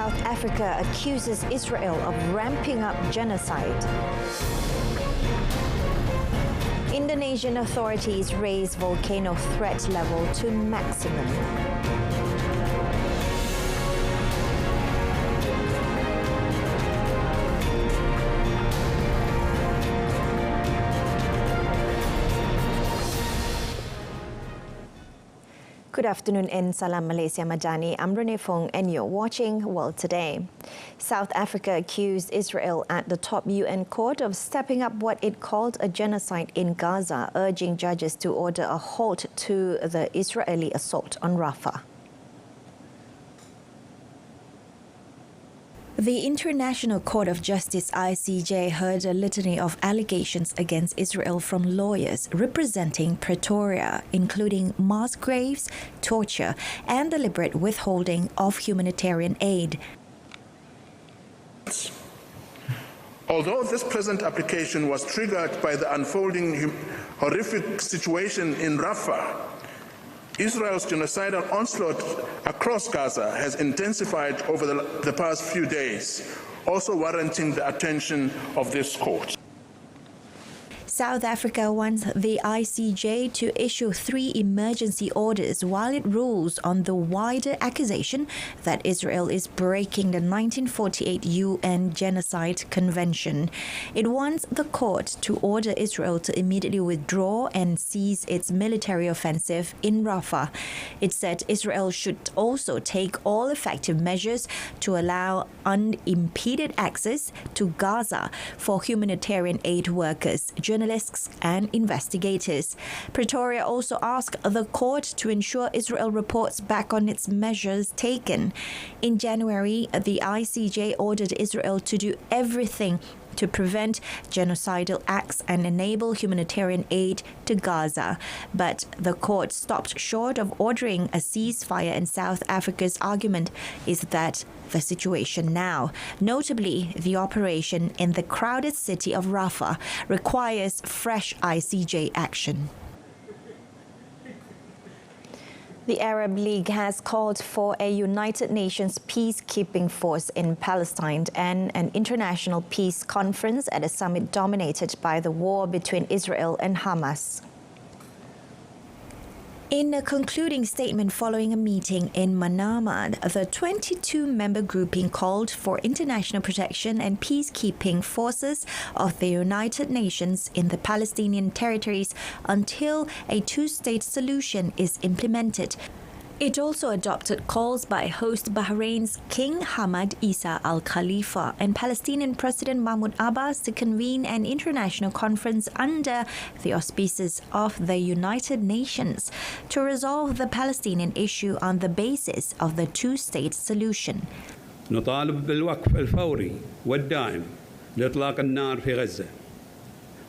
South Africa accuses Israel of ramping up genocide. Indonesian authorities raise volcano threat level to maximum. Good afternoon and Salam Malaysia Madani. I'm Renee Fong and you're watching World Today. South Africa accused Israel at the top UN court of stepping up what it called a genocide in Gaza, urging judges to order a halt to the Israeli assault on Rafa. The International Court of Justice ICJ heard a litany of allegations against Israel from lawyers representing Pretoria, including mass graves, torture, and deliberate withholding of humanitarian aid. Although this present application was triggered by the unfolding horrific situation in Rafa, Israel's genocidal onslaught across Gaza has intensified over the past few days, also warranting the attention of this court. South Africa wants the ICJ to issue 3 emergency orders while it rules on the wider accusation that Israel is breaking the 1948 UN Genocide Convention. It wants the court to order Israel to immediately withdraw and cease its military offensive in Rafa. It said Israel should also take all effective measures to allow unimpeded access to Gaza for humanitarian aid workers, journalists and investigators. Pretoria also asked the court to ensure Israel reports back on its measures taken. In January, the ICJ ordered Israel to do everything to prevent genocidal acts and enable humanitarian aid to Gaza. But the court stopped short of ordering a ceasefire, and South Africa's argument is that the situation now, notably the operation in the crowded city of Rafa, requires fresh ICJ action. The Arab League has called for a United Nations peacekeeping force in Palestine and an international peace conference at a summit dominated by the war between Israel and Hamas. In a concluding statement following a meeting in Manama, the 22-member grouping called for international protection and peacekeeping forces of the United Nations in the Palestinian territories until a two-state solution is implemented. It also adopted calls by host Bahrain's King Hamad Isa Al Khalifa and Palestinian President Mahmoud Abbas to convene an international conference under the auspices of the United Nations to resolve the Palestinian issue on the basis of the two-state solution. نطالب بالوقف الفوري والدائم لإطلاق النار في غزة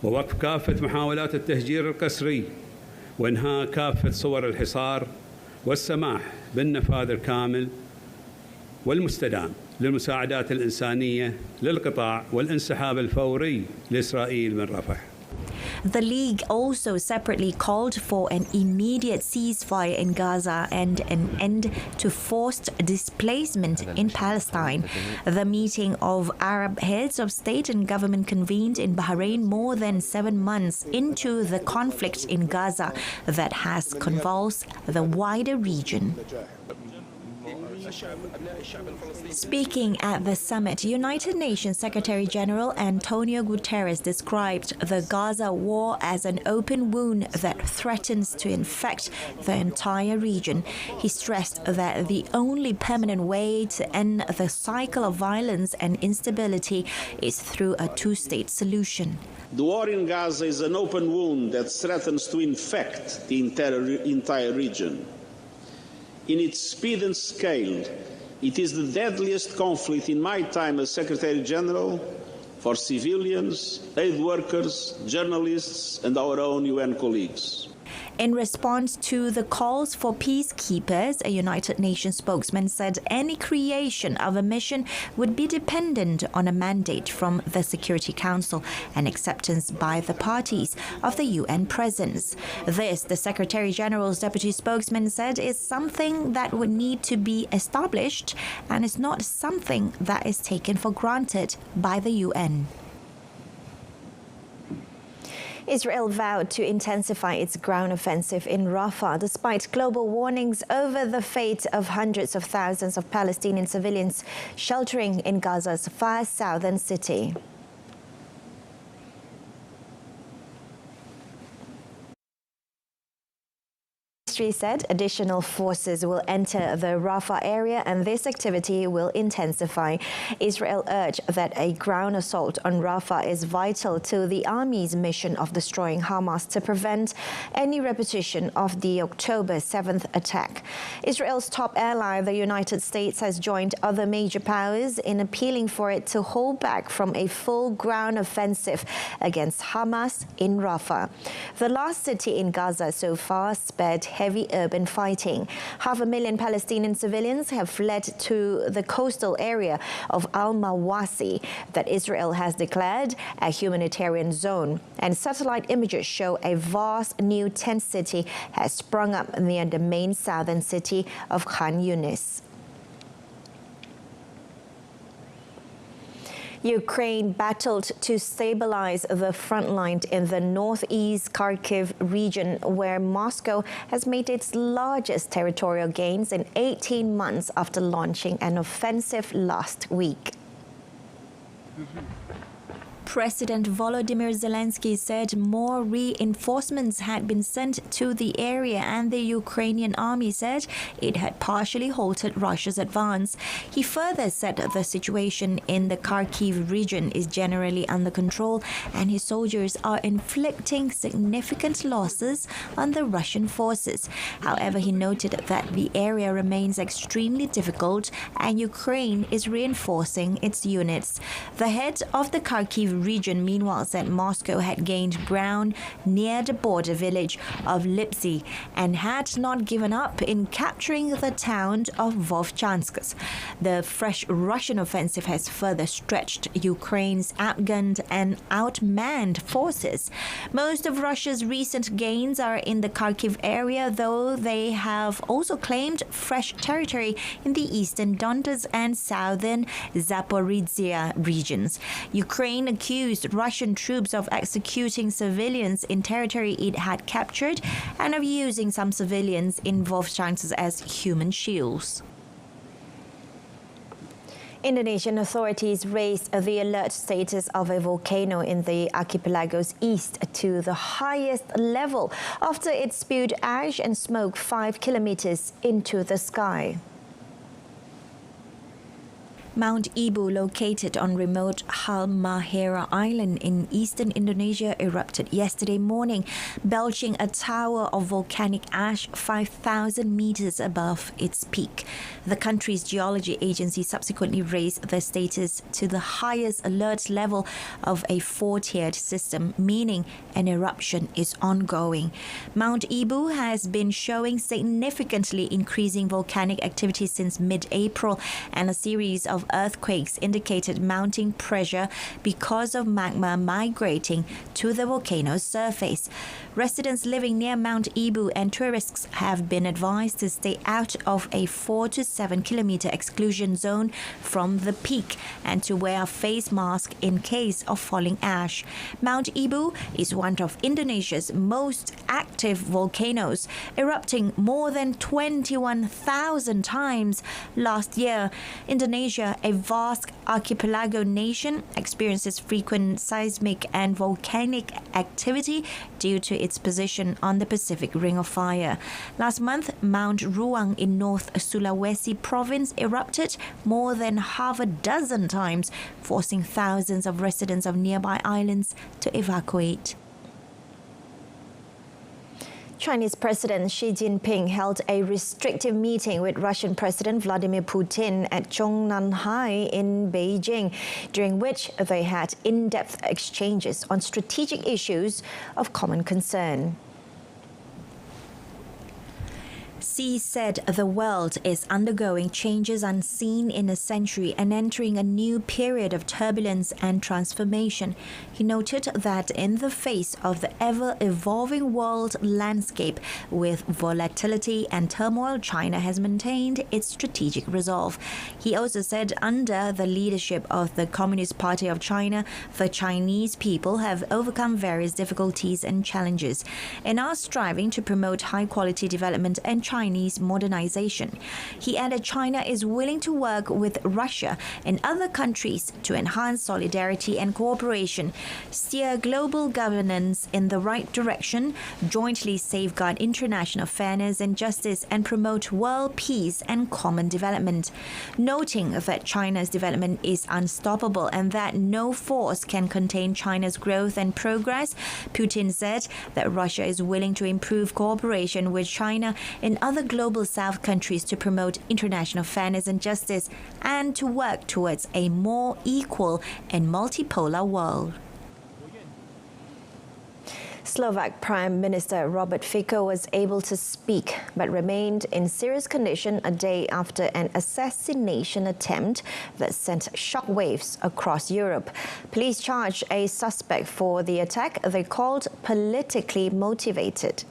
ووقف كافة محاولات التهجير القسري وإنهاء كافة صور الحصار والسماح بالنفاذ الكامل والمستدام للمساعدات الإنسانية للقطاع والانسحاب الفوري لإسرائيل من رفح. The League also separately called for an immediate ceasefire in Gaza and an end to forced displacement in Palestine. The meeting of Arab heads of state and government convened in Bahrain more than 7 months into the conflict in Gaza that has convulsed the wider region. Speaking at the summit, United Nations Secretary-General Antonio Guterres described the Gaza war as an open wound that threatens to infect the entire region. He stressed that the only permanent way to end the cycle of violence and instability is through a two-state solution. The war in Gaza is an open wound that threatens to infect the entire region. In its speed and scale, it is the deadliest conflict in my time as Secretary-General for civilians, aid workers, journalists and our own UN colleagues. In response to the calls for peacekeepers, a United Nations spokesman said any creation of a mission would be dependent on a mandate from the Security Council and acceptance by the parties of the UN presence. This, the Secretary General's deputy spokesman said, is something that would need to be established and is not something that is taken for granted by the UN. Israel vowed to intensify its ground offensive in Rafa despite global warnings over the fate of hundreds of thousands of Palestinian civilians sheltering in Gaza's far southern city. Said additional forces will enter the Rafah area and this activity will intensify. Israel urged that a ground assault on Rafah is vital to the army's mission of destroying Hamas to prevent any repetition of the October 7th attack. Israel's top ally, the United States, has joined other major powers in appealing for it to hold back from a full ground offensive against Hamas in Rafah. The last city in Gaza so far spared heavy urban fighting. 500,000 Palestinian civilians have fled to the coastal area of Al-Mawasi that Israel has declared a humanitarian zone. And satellite images show a vast new tent city has sprung up near the main southern city of Khan Yunis. Ukraine battled to stabilize the front line in the northeast Kharkiv region, where Moscow has made its largest territorial gains in 18 months after launching an offensive last week. President Volodymyr Zelensky said more reinforcements had been sent to the area and the Ukrainian army said it had partially halted Russia's advance. He further said the situation in the Kharkiv region is generally under control and his soldiers are inflicting significant losses on the Russian forces. However, he noted that the area remains extremely difficult and Ukraine is reinforcing its units. The head of the Kharkiv region, meanwhile, said Moscow had gained ground near the border village of Lipsy and had not given up in capturing the town of Vovchansk. The fresh Russian offensive has further stretched Ukraine's outgunned and outmanned forces. Most of Russia's recent gains are in the Kharkiv area, though they have also claimed fresh territory in the eastern Donetsk and southern Zaporizhia regions. Ukraine accused Russian troops of executing civilians in territory it had captured and of using some civilians in Vovchansk as human shields. Indonesian authorities raised the alert status of a volcano in the archipelago's east to the highest level after it spewed ash and smoke 5 kilometers into the sky. Mount Ibu, located on remote Halmahera Island in eastern Indonesia, erupted yesterday morning, belching a tower of volcanic ash 5,000 meters above its peak. The country's geology agency subsequently raised the status to the highest alert level of a 4-tiered system, meaning an eruption is ongoing. Mount Ibu has been showing significantly increasing volcanic activity since mid-April, and a series of earthquakes indicated mounting pressure because of magma migrating to the volcano's surface. Residents living near Mount Ibu and tourists have been advised to stay out of a 4 to 7 kilometer exclusion zone from the peak and to wear a face mask in case of falling ash. Mount Ibu is one of Indonesia's most active volcanoes, erupting more than 21,000 times last year. Indonesia, a vast archipelago nation, experiences frequent seismic and volcanic activity due to its position on the Pacific Ring of Fire. Last month, Mount Ruang in North Sulawesi province erupted more than half a dozen times, forcing thousands of residents of nearby islands to evacuate. Chinese President Xi Jinping held a restrictive meeting with Russian President Vladimir Putin at Zhongnanhai in Beijing, during which they had in-depth exchanges on strategic issues of common concern. Xi said the world is undergoing changes unseen in a century and entering a new period of turbulence and transformation. He noted that in the face of the ever-evolving world landscape with volatility and turmoil, China has maintained its strategic resolve. He also said under the leadership of the Communist Party of China, the Chinese people have overcome various difficulties and challenges and are striving to promote high-quality development and Chinese modernization. He added China is willing to work with Russia and other countries to enhance solidarity and cooperation, steer global governance in the right direction, jointly safeguard international fairness and justice, and promote world peace and common development. Noting that China's development is unstoppable and that no force can contain China's growth and progress, Putin said that Russia is willing to improve cooperation with China and other global South countries to promote international fairness and justice and to work towards a more equal and multipolar world. Slovak Prime Minister Robert Fico was able to speak but remained in serious condition a day after an assassination attempt that sent shockwaves across Europe. Police charged a suspect for the attack they called politically motivated.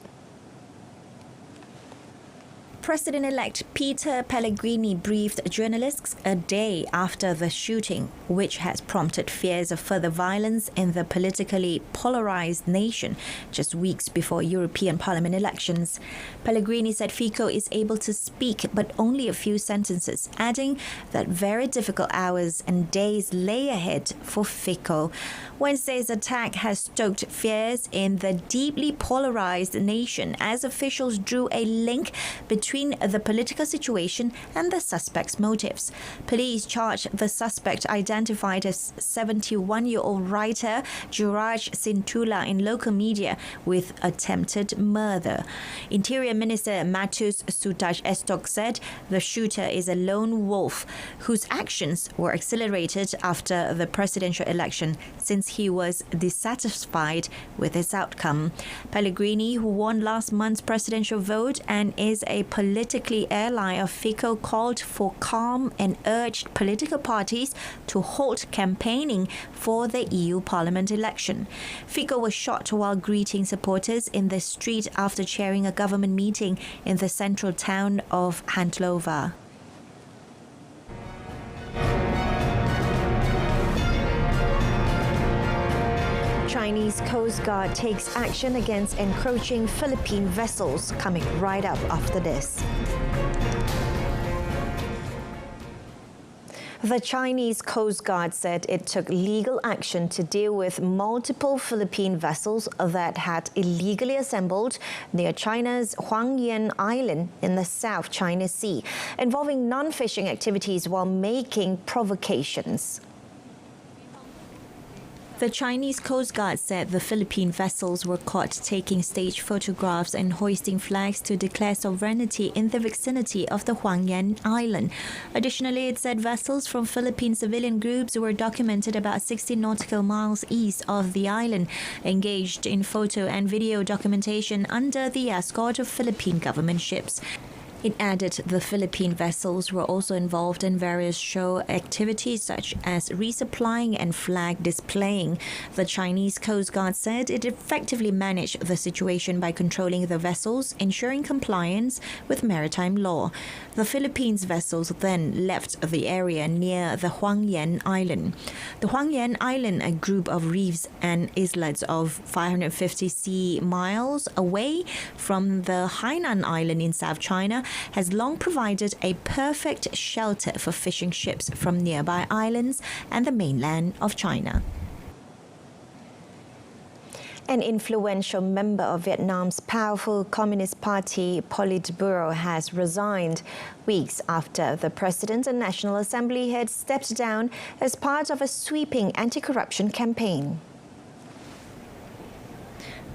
President-elect Peter Pellegrini briefed journalists a day after the shooting, which has prompted fears of further violence in the politically polarized nation just weeks before European Parliament elections. Pellegrini said Fico is able to speak but only a few sentences, adding that very difficult hours and days lay ahead for Fico. Wednesday's attack has stoked fears in the deeply polarized nation as officials drew a link between the political situation and the suspect's motives. Police charged the suspect, identified as 71-year-old writer Juraj Sintula in local media, with attempted murder. Interior Minister Matus Sutaj Estok said the shooter is a lone wolf whose actions were accelerated after the presidential election since he was dissatisfied with its outcome. Pellegrini, who won last month's presidential vote and is a politically ally of Fico, called for calm and urged political parties to halt campaigning for the EU Parliament election. Fico was shot while greeting supporters in the street after chairing a government meeting in the central town of Handlova. Chinese Coast Guard takes action against encroaching Philippine vessels, coming right up after this. The Chinese Coast Guard said it took legal action to deal with multiple Philippine vessels that had illegally assembled near China's Huangyan Island in the South China Sea, involving non-fishing activities while making provocations. The Chinese Coast Guard said the Philippine vessels were caught taking stage photographs and hoisting flags to declare sovereignty in the vicinity of the Huangyan Island. Additionally, it said vessels from Philippine civilian groups were documented about 60 nautical miles east of the island, engaged in photo and video documentation under the escort of Philippine government ships. It added the Philippine vessels were also involved in various show activities such as resupplying and flag displaying. The Chinese Coast Guard said it effectively managed the situation by controlling the vessels, ensuring compliance with maritime law. The Philippines vessels then left the area near the Huangyan Island. The Huangyan Island, a group of reefs and islets of 550 sea miles away from the Hainan Island in South China, has long provided a perfect shelter for fishing ships from nearby islands and the mainland of China. An influential member of Vietnam's powerful Communist Party Politburo has resigned weeks after the President and National Assembly had stepped down as part of a sweeping anti-corruption campaign.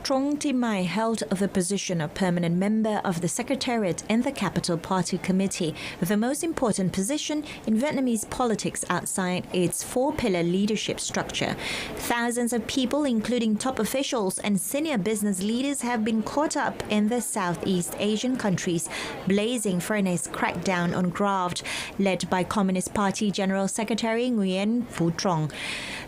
Trong Terima held the position of permanent member of the Secretariat in the Capital Party Committee, the most important position in Vietnamese politics outside its four-pillar leadership structure. Thousands of people, including top officials and senior business leaders, have been caught up in the Southeast Asian countries, blazing for a crackdown on graft, led by Communist Party General Secretary Nguyen Phu Trong.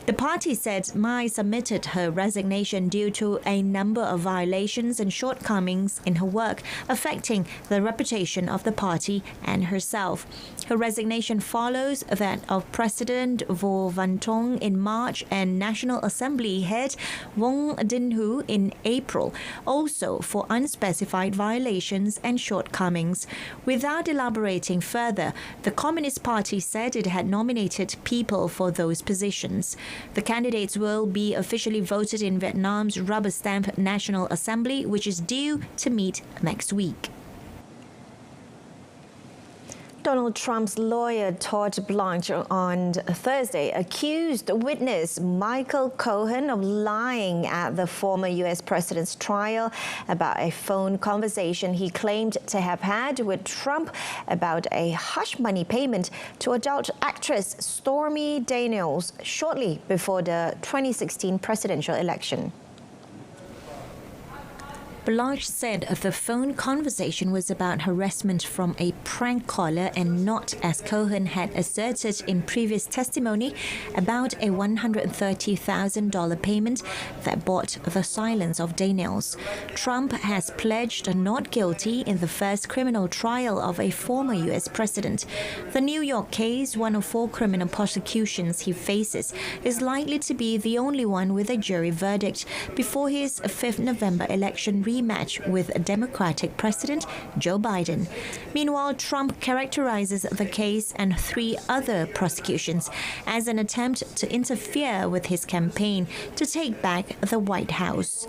The party said Mai submitted her resignation due to a number of violations and shortcomings in her work, affecting the reputation of the party and herself. Her resignation follows that of President Vo Van Tong in March and National Assembly head Wong Din Hu in April, also for unspecified violations and shortcomings. Without elaborating further, the Communist Party said it had nominated people for those positions. The candidates will be officially voted in Vietnam's rubber-stamp National Assembly, which is due to meet next week. Donald Trump's lawyer Todd Blanche on Thursday accused witness Michael Cohen of lying at the former U.S. president's trial about a phone conversation he claimed to have had with Trump about a hush money payment to adult actress Stormy Daniels shortly before the 2016 presidential election. Blanche said the phone conversation was about harassment from a prank caller and not, as Cohen had asserted in previous testimony, about a $130,000 payment that bought the silence of Daniels. Trump has pledged not guilty in the first criminal trial of a former U.S. president. The New York case, one of 4 criminal prosecutions he faces, is likely to be the only one with a jury verdict before his 5th November election rematch with Democratic President Joe Biden. Meanwhile, Trump characterizes the case and 3 other prosecutions as an attempt to interfere with his campaign to take back the White House.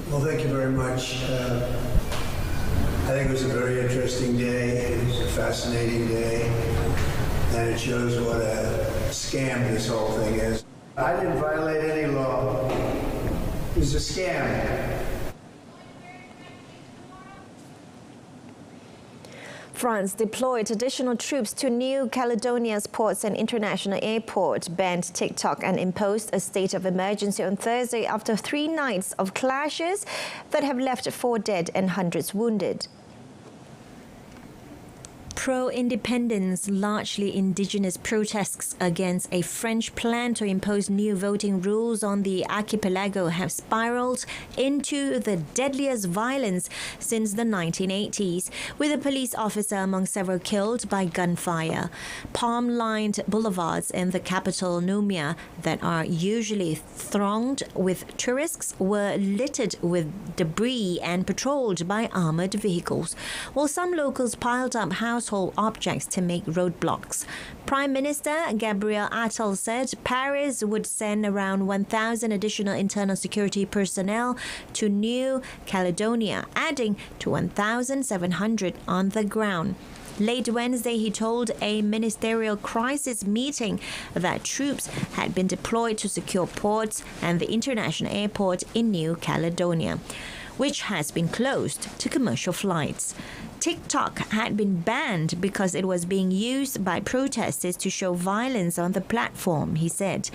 Well, thank you very much. I think it was a very interesting day. It was a fascinating day. And it shows what a scam this whole thing is. I didn't violate any law. It was a scam. France deployed additional troops to New Caledonia's ports and international airport, banned TikTok and imposed a state of emergency on Thursday after 3 nights of clashes that have left 4 dead and hundreds wounded. Pro-independence, largely indigenous protests against a French plan to impose new voting rules on the archipelago have spiraled into the deadliest violence since the 1980s, with a police officer among several killed by gunfire. Palm-lined boulevards in the capital, Numia, that are usually thronged with tourists, were littered with debris and patrolled by armored vehicles, while some locals piled up household objects to make roadblocks. Prime Minister Gabriel Attal said Paris would send around 1,000 additional internal security personnel to New Caledonia, adding to 1,700 on the ground. Late Wednesday, he told a ministerial crisis meeting that troops had been deployed to secure ports and the international airport in New Caledonia, which has been closed to commercial flights. TikTok had been banned because it was being used by protesters to show violence on the platform, he said.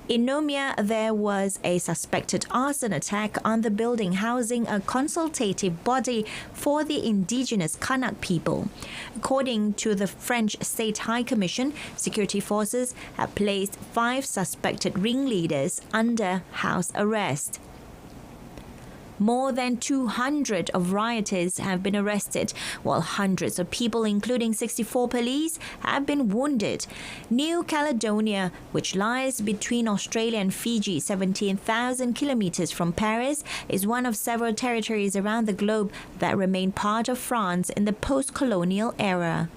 In Numia, there was a suspected arson attack on the building housing a consultative body for the indigenous Kanak people. According to the French State High Commission, security forces have placed 5 suspected ringleaders under house arrest. More than 200 of rioters have been arrested, while hundreds of people, including 64 police, have been wounded. New Caledonia, which lies between Australia and Fiji, 17,000 kilometers from Paris, is one of several territories around the globe that remain part of France in the post-colonial era.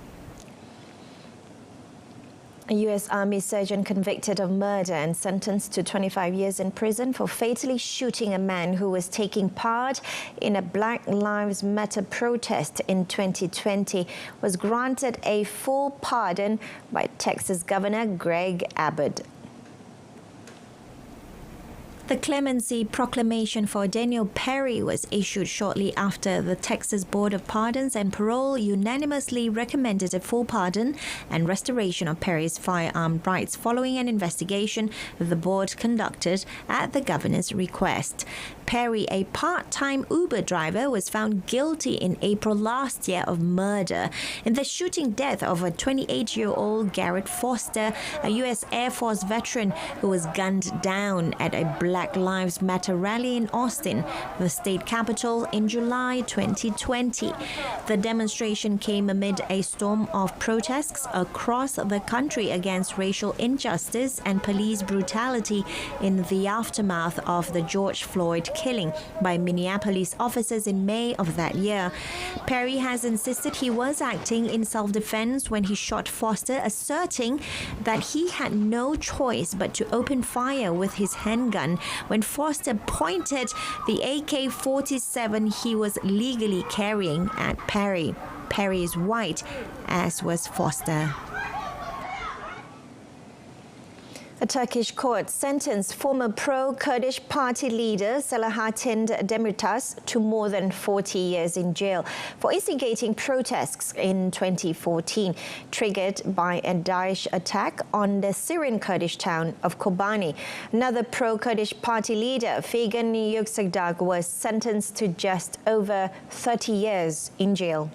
A U.S. Army surgeon convicted of murder and sentenced to 25 years in prison for fatally shooting a man who was taking part in a Black Lives Matter protest in 2020 was granted a full pardon by Texas Governor Greg Abbott. The clemency proclamation for Daniel Perry was issued shortly after the Texas Board of Pardons and Parole unanimously recommended a full pardon and restoration of Perry's firearm rights following an investigation the board conducted at the governor's request. Perry, a part-time Uber driver, was found guilty in April last year of murder in the shooting death of a 28-year-old Garrett Foster, a U.S. Air Force veteran who was gunned down at a Black Lives Matter rally in Austin, the state capital, in July 2020. The demonstration came amid a storm of protests across the country against racial injustice and police brutality in the aftermath of the George Floyd killing by Minneapolis officers in May of that year. Perry has insisted he was acting in self-defense when he shot Foster, asserting that he had no choice but to open fire with his handgun when Foster pointed the AK-47 he was legally carrying at Perry. Perry is white, as was Foster. A Turkish court sentenced former pro-Kurdish party leader Selahattin Demirtas to more than 40 years in jail for instigating protests in 2014, triggered by a Daesh attack on the Syrian Kurdish town of Kobani. Another pro-Kurdish party leader, Figen Yüksekdag, was sentenced to just over 30 years in jail.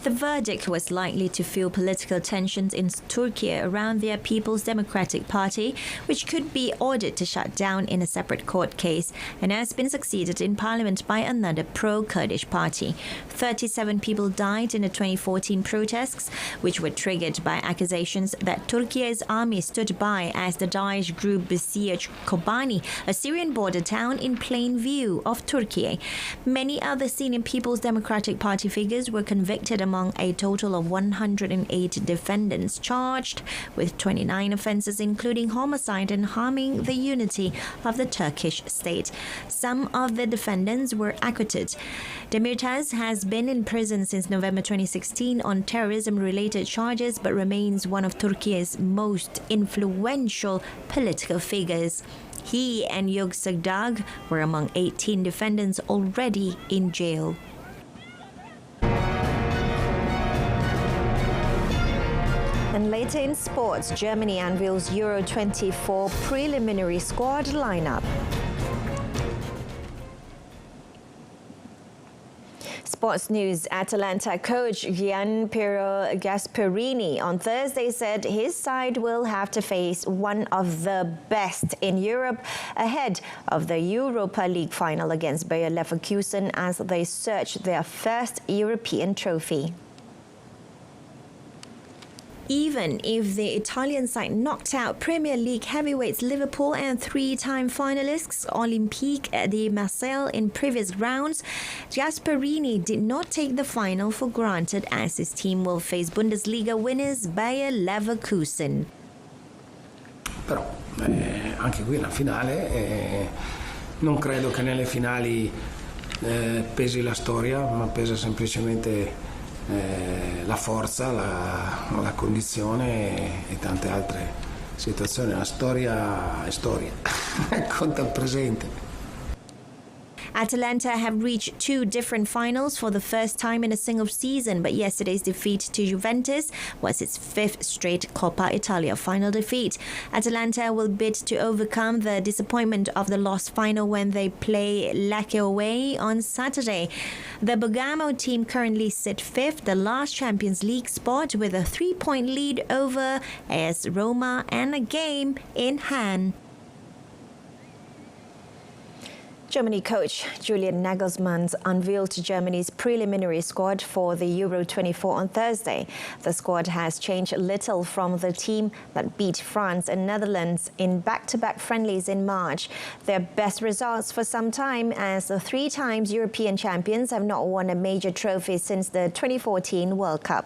The verdict was likely to fuel political tensions in Turkey around their People's Democratic Party, which could be ordered to shut down in a separate court case and has been succeeded in parliament by another pro-Kurdish party. 37 people died in the 2014 protests, which were triggered by accusations that Turkey's army stood by as the Daesh group besieged Kobani, a Syrian border town in plain view of Turkey. Many other senior People's Democratic Party figures were convicted among a total of 108 defendants charged with 29 offences, including homicide and harming the unity of the Turkish state. Some of the defendants were acquitted. Demirtas has been in prison since November 2016 on terrorism-related charges, but remains one of Turkey's most influential political figures. He and Yüksekdag were among 18 defendants already in jail. And later in sports, Germany unveils Euro 24 preliminary squad lineup. Sports news. Atalanta coach Gianpiero Gasperini on Thursday said his side will have to face one of the best in Europe ahead of the Europa League final against Bayer Leverkusen as they search their first European trophy. Even if the Italian side knocked out Premier League heavyweights Liverpool and three-time finalists Olympique de Marseille in previous rounds, Gasperini did not take the final for granted as his team will face Bundesliga winners Bayer Leverkusen. Però anche qui la finale, non credo che nelle finali pesi la storia, ma pesa semplicemente la forza, la condizione e tante altre situazioni. La storia è storia, conta il presente. Atalanta have reached two different finals for the first time in a single season, but yesterday's defeat to Juventus was its fifth straight Coppa Italia final defeat. Atalanta will bid to overcome the disappointment of the lost final when they play Lecce away on Saturday. The Bergamo team currently sit fifth, the last Champions League spot, with a 3-point lead over AS Roma and a game in hand. Germany coach Julian Nagelsmann unveiled Germany's preliminary squad for the Euro 24 on Thursday. The squad has changed little from the team that beat France and Netherlands in back-to-back friendlies in March. Their best results for some time, as the three times European champions have not won a major trophy since the 2014 World Cup.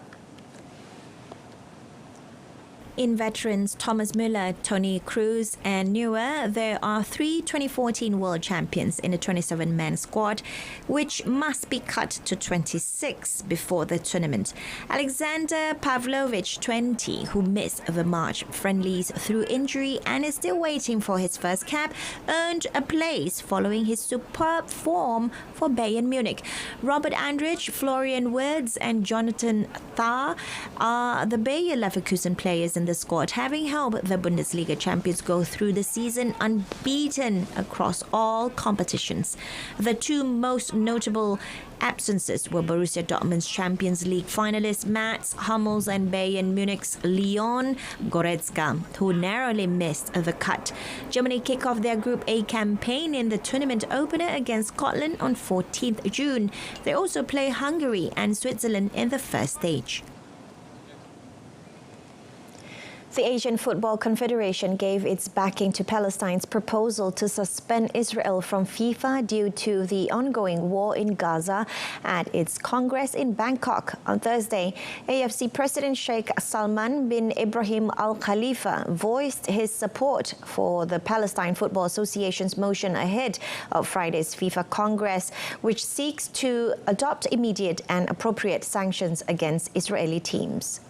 In veterans Thomas Müller, Tony Cruz and Neuer, there are 3 2014 world champions in the 27-man squad, which must be cut to 26 before the tournament. Alexander Pavlovich, 20, who missed the March friendlies through injury and is still waiting for his first cap, earned a place following his superb form for Bayern Munich. Robert Andrich, Florian Wirtz and Jonathan Tah are the Bayer Leverkusen players in the squad, having helped the Bundesliga champions go through the season unbeaten across all competitions. The 2 most notable absences were Borussia Dortmund's Champions League finalists Mats Hummels and Bayern Munich's Leon Goretzka, who narrowly missed the cut. Germany kick off their Group A campaign in the tournament opener against Scotland on 14th June. They also play Hungary and Switzerland in the first stage. The Asian Football Confederation gave its backing to Palestine's proposal to suspend Israel from FIFA due to the ongoing war in Gaza at its Congress in Bangkok on Thursday. AFC President Sheikh Salman bin Ibrahim Al Khalifa voiced his support for the Palestine Football Association's motion ahead of Friday's FIFA Congress, which seeks to adopt immediate and appropriate sanctions against Israeli teams.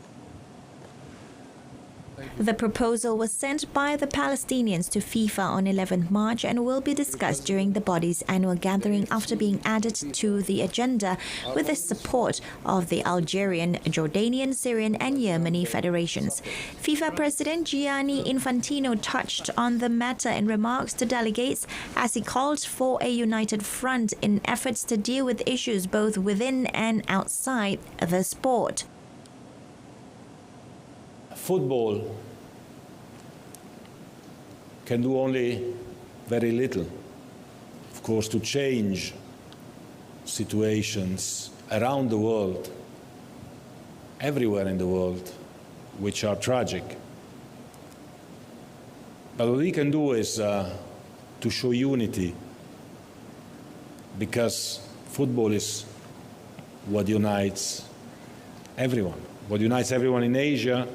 The proposal was sent by the Palestinians to FIFA on 11th March and will be discussed during the body's annual gathering after being added to the agenda with the support of the Algerian, Jordanian, Syrian and Yemeni federations. FIFA President Gianni Infantino touched on the matter in remarks to delegates as he called for a united front in efforts to deal with issues both within and outside the sport. Football can do only very little, of course, to change situations around the world, everywhere in the world, which are tragic. But what we can do is to show unity, because football is what unites everyone in Asia,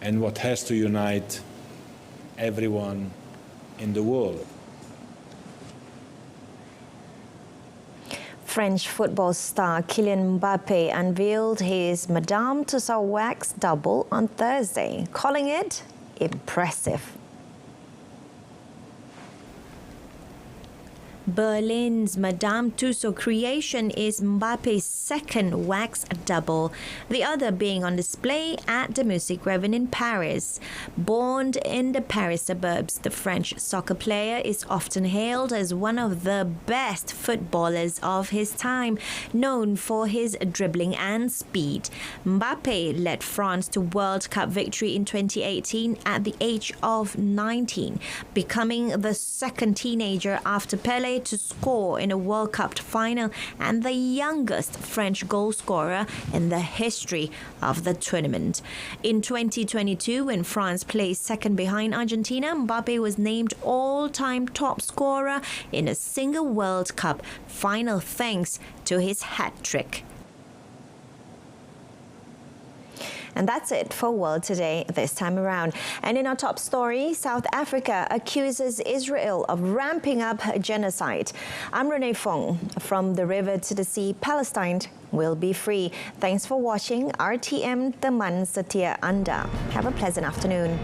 and what has to unite everyone in the world. French football star Kylian Mbappé unveiled his Madame Tussauds wax double on Thursday, calling it impressive. Berlin's Madame Tussauds creation is Mbappe's second wax double, the other being on display at the Music Raven in Paris. Born in the Paris suburbs, the French soccer player is often hailed as one of the best footballers of his time, known for his dribbling and speed. Mbappé led France to World Cup victory in 2018 at the age of 19, becoming the second teenager after Pelé to score in a World Cup final and the youngest French goal scorer in the history of the tournament. In 2022, when France placed second behind Argentina, Mbappé was named all-time top scorer in a single World Cup final thanks to his hat-trick. And that's it for World Today this time around. And in our top story, South Africa accuses Israel of ramping up genocide. I'm Renee Fong. From the river to the sea, Palestine will be free. Thanks for watching RTM Teman Setia Anda. Have a pleasant afternoon.